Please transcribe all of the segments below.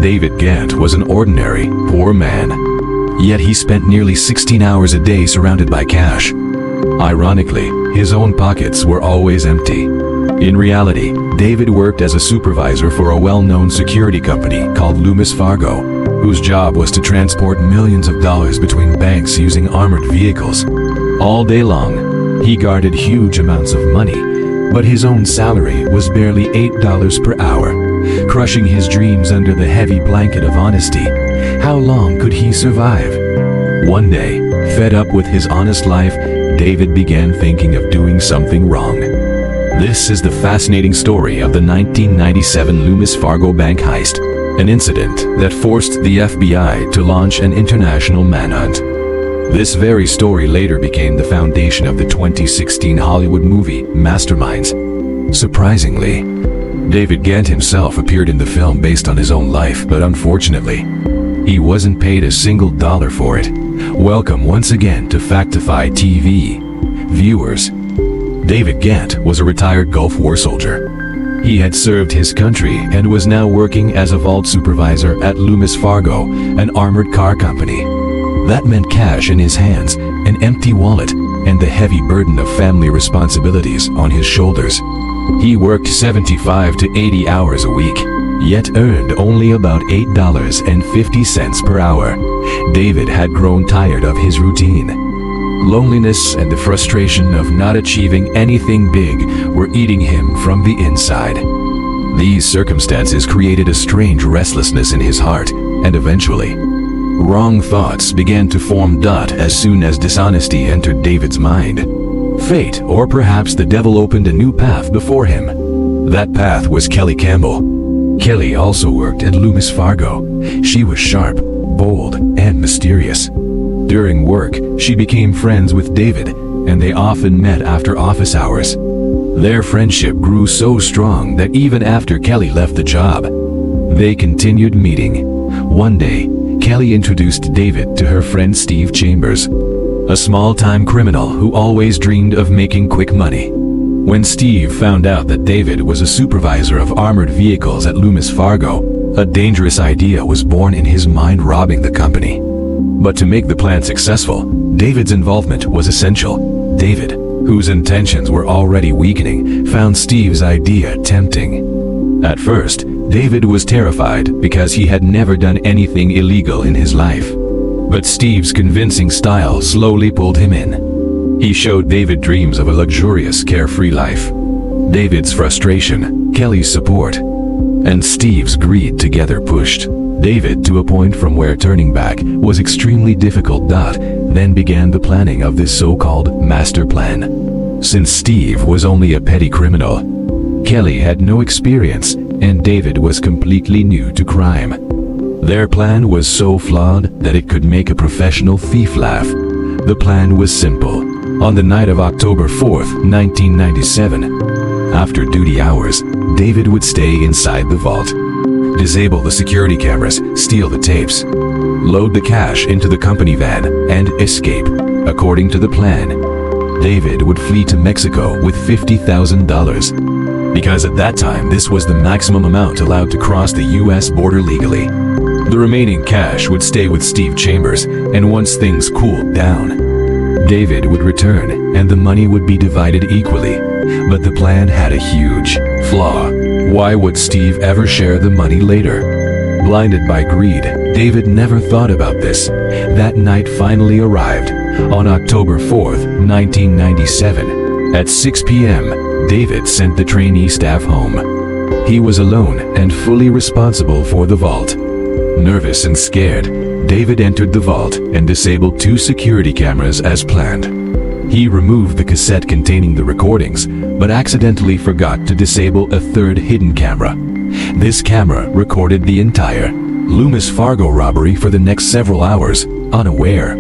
David Gantt was an ordinary, poor man. Yet he spent nearly 16 hours a day surrounded by cash. Ironically, his own pockets were always empty. In reality, David worked as a supervisor for a well-known security company called Loomis Fargo, whose job was to transport millions of dollars between banks using armored vehicles. All day long, he guarded huge amounts of money, but his own salary was barely $8 per hour, crushing his dreams under the heavy blanket of honesty. How long could he survive? One day, fed up with his honest life, David began thinking of doing something wrong. This is the fascinating story of the 1997 Loomis Fargo bank heist, an incident that forced the FBI to launch an international manhunt. This very story later became the foundation of the 2016 Hollywood movie Masterminds. Surprisingly, David Gantt himself appeared in the film based on his own life, but unfortunately, he wasn't paid a single dollar for it. Welcome once again to Factify TV. Viewers, David Gantt was a retired Gulf War soldier. He had served his country and was now working as a vault supervisor at Loomis Fargo, an armored car company. That meant cash in his hands, an empty wallet, and the heavy burden of family responsibilities on his shoulders. He worked 75 to 80 hours a week, yet earned only about $8.50 per hour. David had grown tired of his routine. Loneliness and the frustration of not achieving anything big were eating him from the inside. These circumstances created a strange restlessness in his heart, and eventually, wrong thoughts began to form. As soon as dishonesty entered David's mind, fate, or perhaps the devil, opened a new path before him. That path was Kelly Campbell. Kelly also worked at Loomis Fargo. She was sharp, bold, and mysterious. During work, she became friends with David, and they often met after office hours. Their friendship grew so strong that even after Kelly left the job, they continued meeting. One day, Kelly introduced David to her friend Steve Chambers, a small-time criminal who always dreamed of making quick money. When Steve found out that David was a supervisor of armored vehicles at Loomis Fargo, a dangerous idea was born in his mind: robbing the company. But to make the plan successful, David's involvement was essential. David, whose intentions were already weakening, found Steve's idea tempting. At first, David was terrified because he had never done anything illegal in his life. But Steve's convincing style slowly pulled him in. He showed David dreams of a luxurious, carefree life. David's frustration, Kelly's support, and Steve's greed together pushed David to a point from where turning back was extremely difficult. Then began the planning of this so-called master plan. Since Steve was only a petty criminal, Kelly had no experience, and David was completely new to crime. Their plan was so flawed that it could make a professional thief laugh. The plan was simple. On the night of October 4th, 1997, after duty hours, David would stay inside the vault, disable the security cameras, steal the tapes, load the cash into the company van, and escape. According to the plan, David would flee to Mexico with $50,000, because at that time this was the maximum amount allowed to cross the US border legally. The remaining cash would stay with Steve Chambers, and once things cooled down, David would return and the money would be divided equally. But the plan had a huge flaw. Why would Steve ever share the money later? Blinded by greed, David never thought about this. That night finally arrived. On October 4th, 1997, at 6 p.m., David sent the trainee staff home. He was alone and fully responsible for the vault. Nervous and scared, David entered the vault and disabled 2 security cameras as planned. He removed the cassette containing the recordings, but accidentally forgot to disable a 3rd hidden camera. This camera recorded the entire Loomis Fargo robbery for the next several hours, unaware.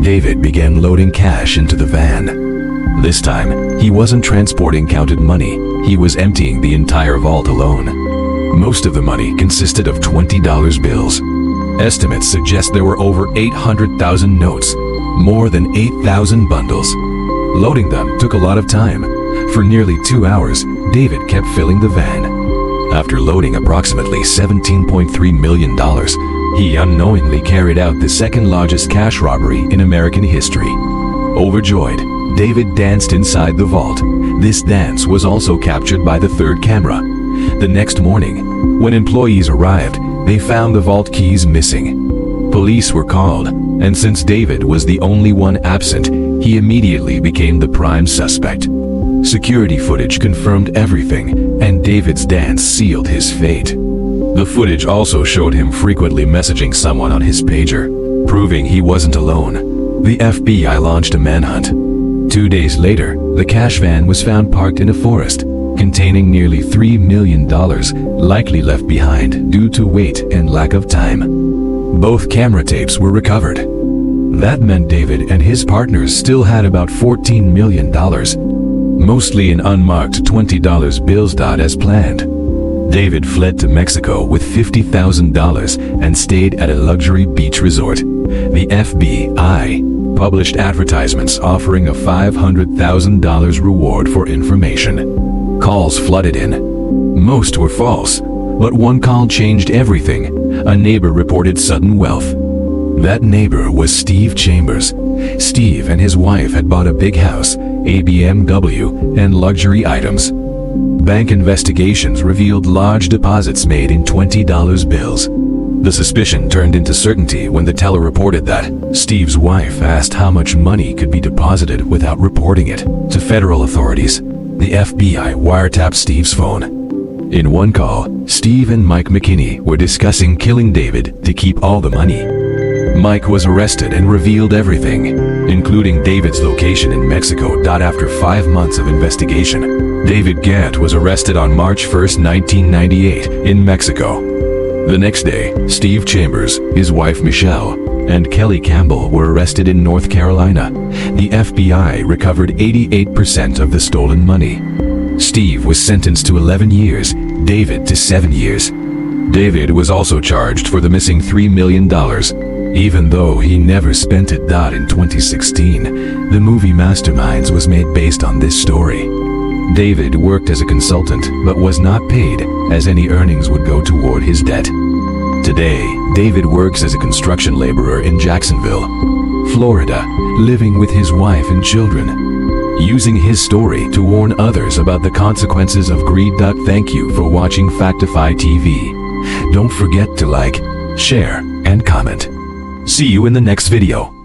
David began loading cash into the van. This time, he wasn't transporting counted money, he was emptying the entire vault alone. Most of the money consisted of $20 bills. Estimates suggest there were over 800,000 notes, more than 8,000 bundles. Loading them took a lot of time. For nearly 2 hours, David kept filling the van. After loading approximately $17.3 million, he unknowingly carried out the second largest cash robbery in American history. Overjoyed, David danced inside the vault. This dance was also captured by the third camera. The next morning, when employees arrived, they found the vault keys missing. Police were called, and since David was the only one absent, he immediately became the prime suspect. Security footage confirmed everything, and David's dance sealed his fate. The footage also showed him frequently messaging someone on his pager, proving he wasn't alone. The FBI launched a manhunt. 2 days later, the cash van was found parked in a forest, containing nearly $3 million, likely left behind due to weight and lack of time. Both camera tapes were recovered. That meant David and his partners still had about $14 million, mostly in unmarked $20 bills. As planned, David fled to Mexico with $50,000 and stayed at a luxury beach resort. The FBI published advertisements offering a $500,000 reward for information. Calls flooded in. Most were false, but one call changed everything. A neighbor reported sudden wealth. That neighbor was Steve Chambers. Steve and his wife had bought a big house, a BMW, and luxury items. Bank investigations revealed large deposits made in $20 bills. The suspicion turned into certainty when the teller reported that Steve's wife asked how much money could be deposited without reporting it to federal authorities. The FBI wiretapped Steve's phone. In one call, Steve and Mike McKinney were discussing killing David to keep all the money. Mike was arrested and revealed everything, including David's location in Mexico. After 5 months of investigation, David Gantt was arrested on March 1, 1998, in Mexico. The next day, Steve Chambers, his wife Michelle, and Kelly Campbell were arrested in North Carolina. The FBI recovered 88% of the stolen money. Steve was sentenced to 11 years, David to 7 years. David was also charged for the missing $3 million. Even though he never spent it. In 2016, the movie Masterminds was made based on this story. David worked as a consultant but was not paid, as any earnings would go toward his debt. Today, David works as a construction laborer in Jacksonville, Florida, living with his wife and children, using his story to warn others about the consequences of greed. Thank you for watching Factify TV. Don't forget to like, share, and comment. See you in the next video.